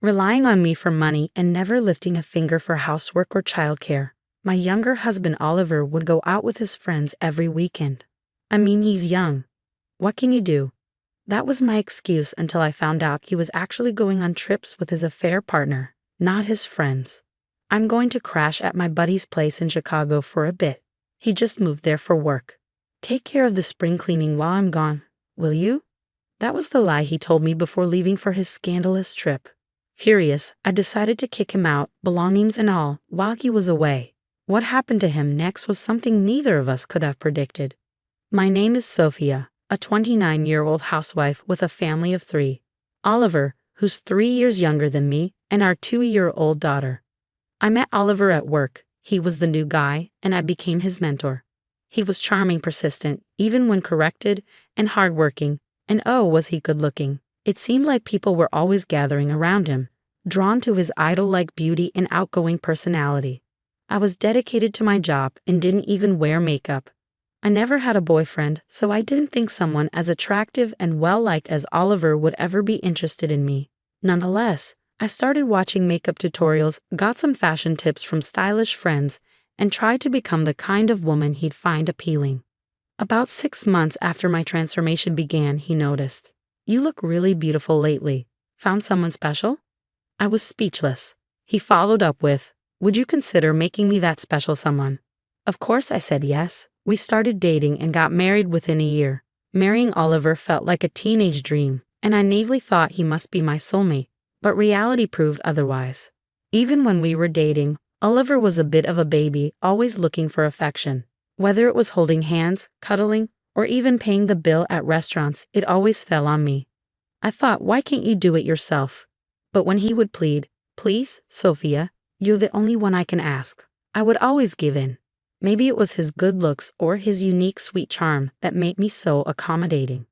relying on me for money and never lifting a finger for housework or childcare. My younger husband Oliver would go out with his friends every weekend. I mean, he's young. What can you do? That was my excuse until I found out he was actually going on trips with his affair partner, not his friends. I'm going to crash at my buddy's place in Chicago for a bit. He just moved there for work. Take care of the spring cleaning while I'm gone, will you? That was the lie he told me before leaving for his scandalous trip. Furious, I decided to kick him out, belongings and all, while he was away. What happened to him next was something neither of us could have predicted. My name is Sophia, a 29-year-old housewife with a family of 3. Oliver, who's 3 years younger than me, and our 2-year-old daughter. I met Oliver at work. He was the new guy, and I became his mentor. He was charming, persistent, even when corrected, and hardworking, and oh, was he good-looking. It seemed like people were always gathering around him, drawn to his idol-like beauty and outgoing personality. I was dedicated to my job and didn't even wear makeup. I never had a boyfriend, so I didn't think someone as attractive and well-liked as Oliver would ever be interested in me. Nonetheless, I started watching makeup tutorials, got some fashion tips from stylish friends, and tried to become the kind of woman he'd find appealing. About 6 months after my transformation began, he noticed. "You look really beautiful lately. Found someone special?" I was speechless. He followed up with, "Would you consider making me that special someone?" Of course I said yes. We started dating and got married within a year. Marrying Oliver felt like a teenage dream, and I naively thought he must be my soulmate, but reality proved otherwise. Even when we were dating, Oliver was a bit of a baby, always looking for affection. Whether it was holding hands, cuddling, or even paying the bill at restaurants, it always fell on me. I thought, why can't you do it yourself? But when he would plead, "Please, Sophia, you're the only one I can ask," I would always give in. Maybe it was his good looks or his unique sweet charm that made me so accommodating.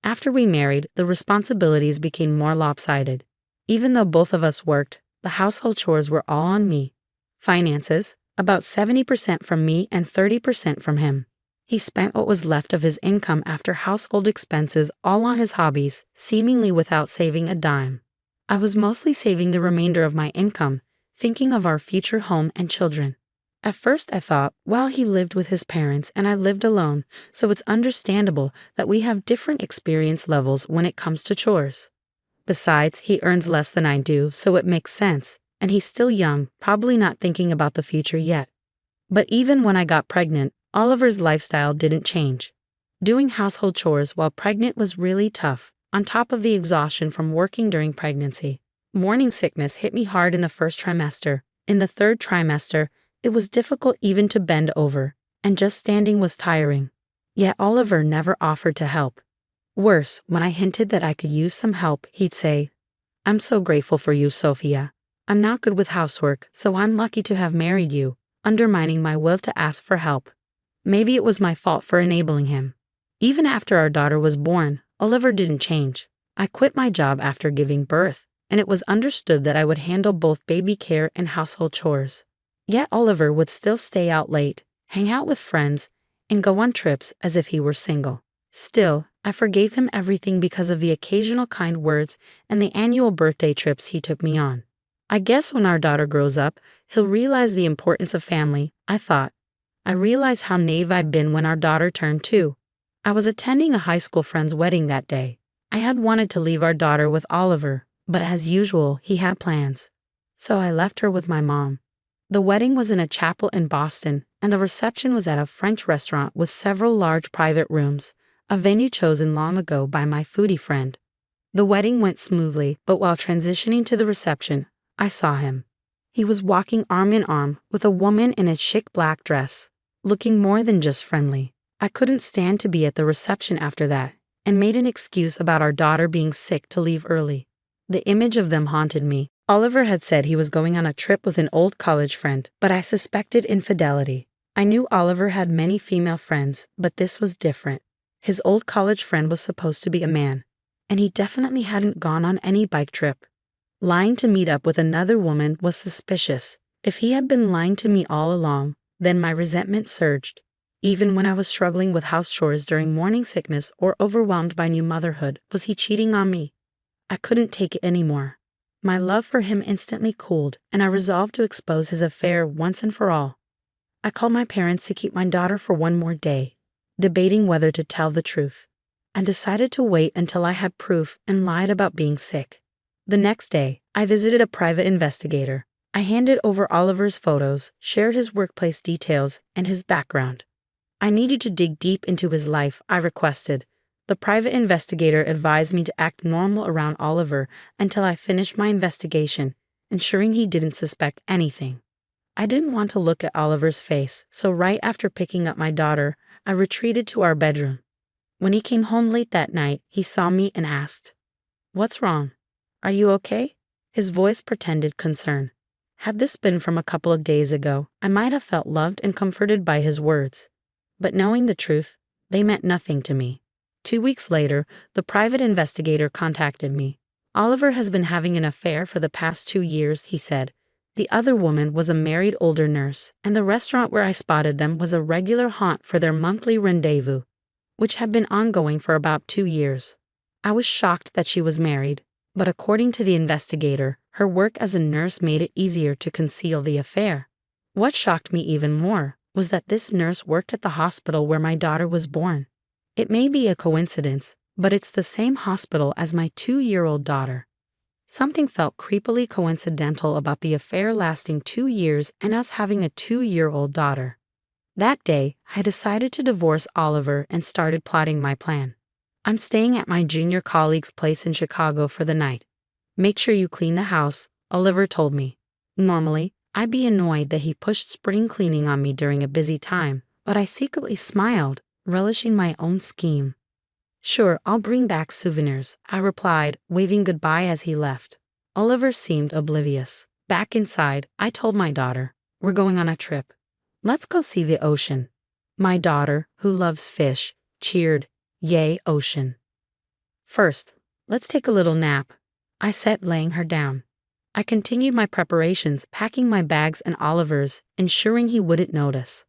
After we married, the responsibilities became more lopsided. Even though both of us worked, the household chores were all on me. Finances, about 70% from me and 30% from him. He spent what was left of his income after household expenses all on his hobbies, seemingly without saving a dime. I was mostly saving the remainder of my income, thinking of our future home and children. At first I thought, well, he lived with his parents and I lived alone, so it's understandable that we have different experience levels when it comes to chores. Besides, he earns less than I do, so it makes sense, and he's still young, probably not thinking about the future yet. But even when I got pregnant, Oliver's lifestyle didn't change. Doing household chores while pregnant was really tough, on top of the exhaustion from working during pregnancy. Morning sickness hit me hard in the first trimester. In the third trimester, it was difficult even to bend over, and just standing was tiring. Yet Oliver never offered to help. Worse, when I hinted that I could use some help, he'd say, "I'm so grateful for you, Sophia. I'm not good with housework, so I'm lucky to have married you," undermining my will to ask for help. Maybe it was my fault for enabling him. Even after our daughter was born, Oliver didn't change. I quit my job after giving birth, and it was understood that I would handle both baby care and household chores. Yet Oliver would still stay out late, hang out with friends, and go on trips as if he were single. Still, I forgave him everything because of the occasional kind words and the annual birthday trips he took me on. I guess when our daughter grows up, he'll realize the importance of family, I thought. I realized how naive I'd been when our daughter turned 2. I was attending a high school friend's wedding that day. I had wanted to leave our daughter with Oliver, but as usual, he had plans. So I left her with my mom. The wedding was in a chapel in Boston, and the reception was at a French restaurant with several large private rooms, a venue chosen long ago by my foodie friend. The wedding went smoothly, but while transitioning to the reception, I saw him. He was walking arm in arm with a woman in a chic black dress, looking more than just friendly. I couldn't stand to be at the reception after that, and made an excuse about our daughter being sick to leave early. The image of them haunted me. Oliver had said he was going on a trip with an old college friend, but I suspected infidelity. I knew Oliver had many female friends, but this was different. His old college friend was supposed to be a man, and he definitely hadn't gone on any bike trip. Lying to meet up with another woman was suspicious. If he had been lying to me all along, then my resentment surged. Even when I was struggling with house chores during morning sickness or overwhelmed by new motherhood, was he cheating on me? I couldn't take it anymore. My love for him instantly cooled, and I resolved to expose his affair once and for all. I called my parents to keep my daughter for one more day, debating whether to tell the truth. I decided to wait until I had proof and lied about being sick. The next day, I visited a private investigator. I handed over Oliver's photos, shared his workplace details, and his background. I needed to dig deep into his life, I requested. The private investigator advised me to act normal around Oliver until I finished my investigation, ensuring he didn't suspect anything. I didn't want to look at Oliver's face, so right after picking up my daughter, I retreated to our bedroom. When he came home late that night, he saw me and asked, "What's wrong? Are you okay?" His voice pretended concern. Had this been from a couple of days ago, I might have felt loved and comforted by his words. But knowing the truth, they meant nothing to me. 2 weeks later, the private investigator contacted me. "Oliver has been having an affair for the past 2 years," he said. The other woman was a married older nurse, and the restaurant where I spotted them was a regular haunt for their monthly rendezvous, which had been ongoing for about 2 years. I was shocked that she was married, but according to the investigator, her work as a nurse made it easier to conceal the affair. What shocked me even more was that this nurse worked at the hospital where my daughter was born. It may be a coincidence, but it's the same hospital as my 2-year-old daughter. Something felt creepily coincidental about the affair lasting 2 years and us having a 2-year-old daughter. That day, I decided to divorce Oliver and started plotting my plan. "I'm staying at my junior colleague's place in Chicago for the night. Make sure you clean the house," Oliver told me. Normally, I'd be annoyed that he pushed spring cleaning on me during a busy time, but I secretly smiled, relishing my own scheme. "Sure, I'll bring back souvenirs," I replied, waving goodbye as he left. Oliver seemed oblivious. Back inside, I told my daughter, "We're going on a trip. Let's go see the ocean." My daughter, who loves fish, cheered, "Yay, ocean." "First, let's take a little nap," I said, laying her down. I continued my preparations, packing my bags and Oliver's, ensuring he wouldn't notice.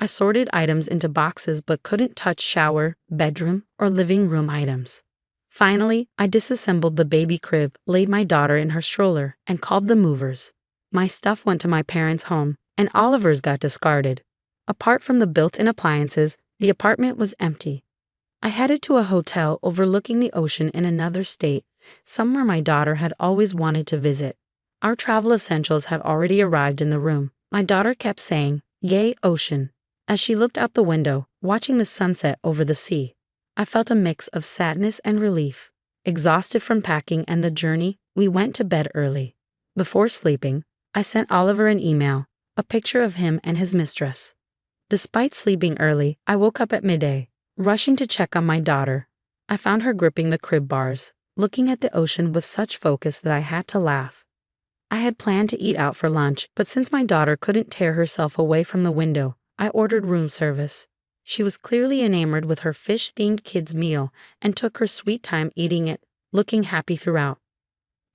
I sorted items into boxes but couldn't touch shower, bedroom, or living room items. Finally, I disassembled the baby crib, laid my daughter in her stroller, and called the movers. My stuff went to my parents' home, and Oliver's got discarded. Apart from the built-in appliances, the apartment was empty. I headed to a hotel overlooking the ocean in another state, somewhere my daughter had always wanted to visit. Our travel essentials had already arrived in the room. My daughter kept saying, "Yay, ocean," as she looked out the window, watching the sunset over the sea. I felt a mix of sadness and relief. Exhausted from packing and the journey, we went to bed early. Before sleeping, I sent Oliver an email, a picture of him and his mistress. Despite sleeping early, I woke up at midday, rushing to check on my daughter. I found her gripping the crib bars, looking at the ocean with such focus that I had to laugh. I had planned to eat out for lunch, but since my daughter couldn't tear herself away from the window, I ordered room service. She was clearly enamored with her fish-themed kids' meal and took her sweet time eating it, looking happy throughout.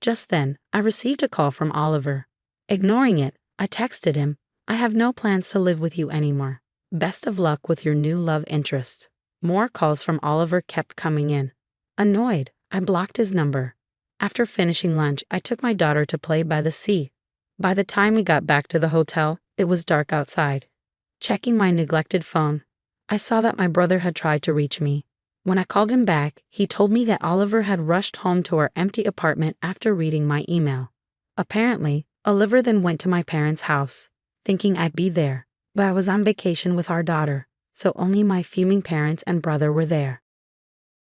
Just then, I received a call from Oliver. Ignoring it, I texted him, "I have no plans to live with you anymore. Best of luck with your new love interest." More calls from Oliver kept coming in. Annoyed, I blocked his number. After finishing lunch, I took my daughter to play by the sea. By the time we got back to the hotel, it was dark outside. Checking my neglected phone, I saw that my brother had tried to reach me. When I called him back, he told me that Oliver had rushed home to our empty apartment after reading my email. Apparently, Oliver then went to my parents' house, thinking I'd be there, but I was on vacation with our daughter, so only my fuming parents and brother were there.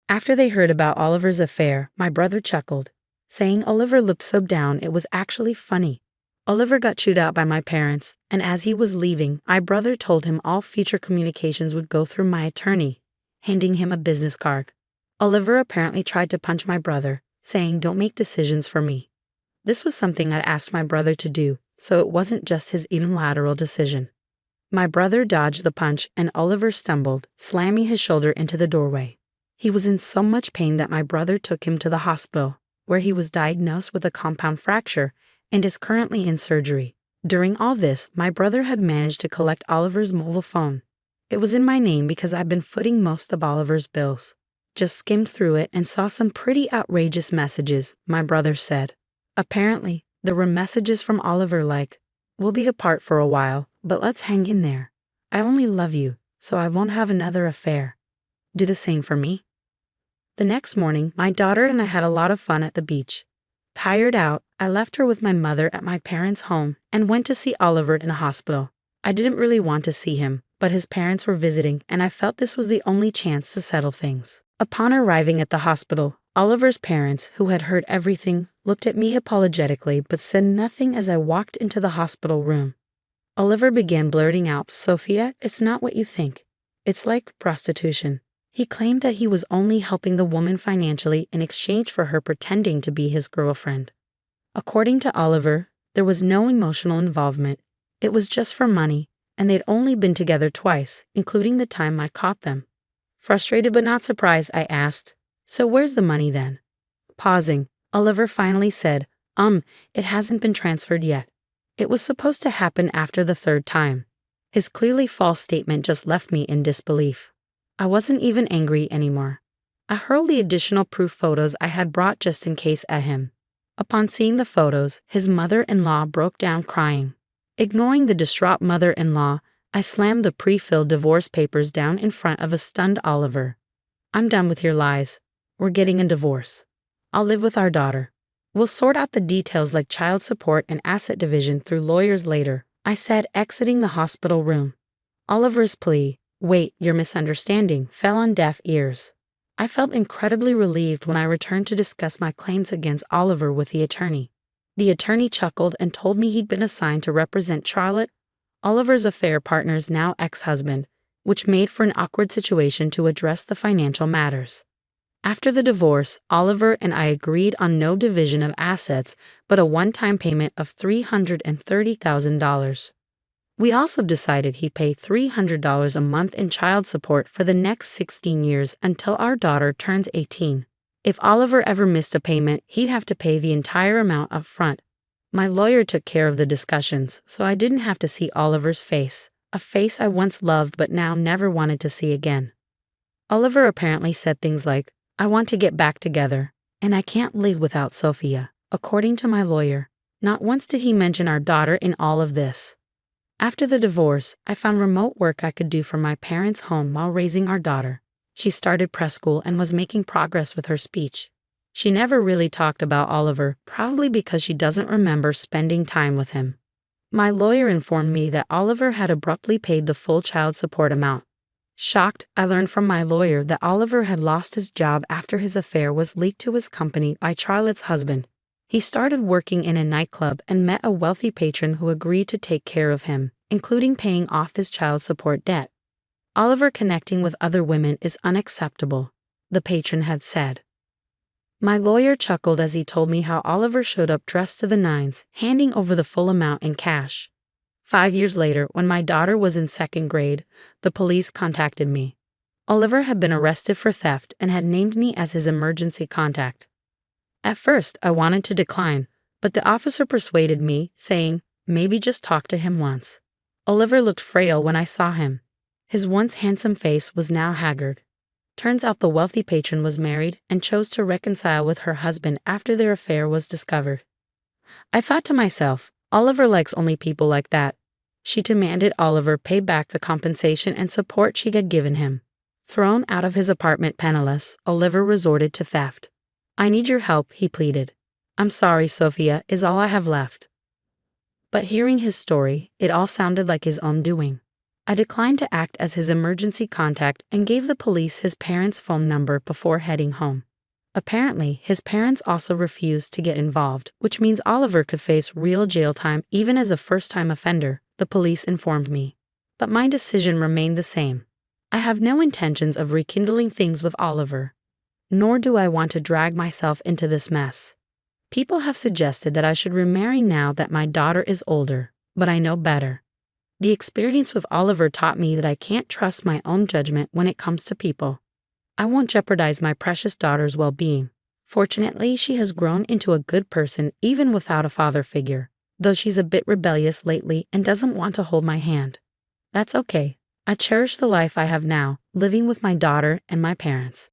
After they heard about Oliver's affair, my brother chuckled, saying Oliver looked so down it was actually funny. Oliver got chewed out by my parents, and as he was leaving, my brother told him all future communications would go through my attorney, handing him a business card. Oliver apparently tried to punch my brother, saying, "Don't make decisions for me." This was something I'd asked my brother to do, so it wasn't just his unilateral decision. My brother dodged the punch and Oliver stumbled, slamming his shoulder into the doorway. He was in so much pain that my brother took him to the hospital, where he was diagnosed with a compound fracture and is currently in surgery. During all this, my brother had managed to collect Oliver's mobile phone. It was in my name because I'd been footing most of Oliver's bills. Just skimmed through it and saw some pretty outrageous messages, my brother said. Apparently, there were messages from Oliver like, "We'll be apart for a while, but let's hang in there. I only love you, so I won't have another affair. Do the same for me." The next morning, my daughter and I had a lot of fun at the beach. Tired out, I left her with my mother at my parents' home and went to see Oliver in a hospital. I didn't really want to see him, but his parents were visiting and I felt this was the only chance to settle things. Upon arriving at the hospital, Oliver's parents, who had heard everything, looked at me apologetically but said nothing as I walked into the hospital room. Oliver began blurting out, "Sophia, it's not what you think. It's like prostitution." He claimed that he was only helping the woman financially in exchange for her pretending to be his girlfriend. According to Oliver, there was no emotional involvement. It was just for money, and they'd only been together twice, including the time I caught them. Frustrated but not surprised, I asked, "So where's the money then?" Pausing, Oliver finally said, It hasn't been transferred yet. It was supposed to happen after the third time." His clearly false statement just left me in disbelief. I wasn't even angry anymore. I hurled the additional proof photos I had brought just in case at him. Upon seeing the photos, his mother-in-law broke down crying. Ignoring the distraught mother-in-law, I slammed the pre-filled divorce papers down in front of a stunned Oliver. "I'm done with your lies. We're getting a divorce. I'll live with our daughter. We'll sort out the details like child support and asset division through lawyers later," I said, exiting the hospital room. Oliver's plea, "Wait, you're misunderstanding," fell on deaf ears. I felt incredibly relieved when I returned to discuss my claims against Oliver with the attorney. The attorney chuckled and told me he'd been assigned to represent Charlotte, Oliver's affair partner's now ex-husband, which made for an awkward situation to address the financial matters. After the divorce, Oliver and I agreed on no division of assets, but a one-time payment of $330,000. We also decided he'd pay $300 a month in child support for the next 16 years until our daughter turns 18. If Oliver ever missed a payment, he'd have to pay the entire amount up front. My lawyer took care of the discussions, so I didn't have to see Oliver's face, a face I once loved but now never wanted to see again. Oliver apparently said things like, "I want to get back together, and I can't live without Sophia," according to my lawyer. Not once did he mention our daughter in all of this. After the divorce, I found remote work I could do from my parents' home while raising our daughter. She started preschool and was making progress with her speech. She never really talked about Oliver, probably because she doesn't remember spending time with him. My lawyer informed me that Oliver had abruptly paid the full child support amount. Shocked, I learned from my lawyer that Oliver had lost his job after his affair was leaked to his company by Charlotte's husband. He started working in a nightclub and met a wealthy patron who agreed to take care of him, including paying off his child support debt. "Oliver connecting with other women is unacceptable," the patron had said. My lawyer chuckled as he told me how Oliver showed up dressed to the nines, handing over the full amount in cash. 5 years later, when my daughter was in second grade, the police contacted me. Oliver had been arrested for theft and had named me as his emergency contact. At first, I wanted to decline, but the officer persuaded me, saying, "Maybe just talk to him once." Oliver looked frail when I saw him. His once handsome face was now haggard. Turns out the wealthy patron was married and chose to reconcile with her husband after their affair was discovered. I thought to myself, Oliver likes only people like that. She demanded Oliver pay back the compensation and support she had given him. Thrown out of his apartment penniless, Oliver resorted to theft. "I need your help," he pleaded. "I'm sorry, Sophia, is all I have left." But hearing his story, it all sounded like his own doing. I declined to act as his emergency contact and gave the police his parents' phone number before heading home. Apparently, his parents also refused to get involved, which means Oliver could face real jail time even as a first-time offender, the police informed me. But my decision remained the same. I have no intentions of rekindling things with Oliver. Nor do I want to drag myself into this mess. People have suggested that I should remarry now that my daughter is older, but I know better. The experience with Oliver taught me that I can't trust my own judgment when it comes to people. I won't jeopardize my precious daughter's well-being. Fortunately, she has grown into a good person even without a father figure, though she's a bit rebellious lately and doesn't want to hold my hand. That's okay. I cherish the life I have now, living with my daughter and my parents.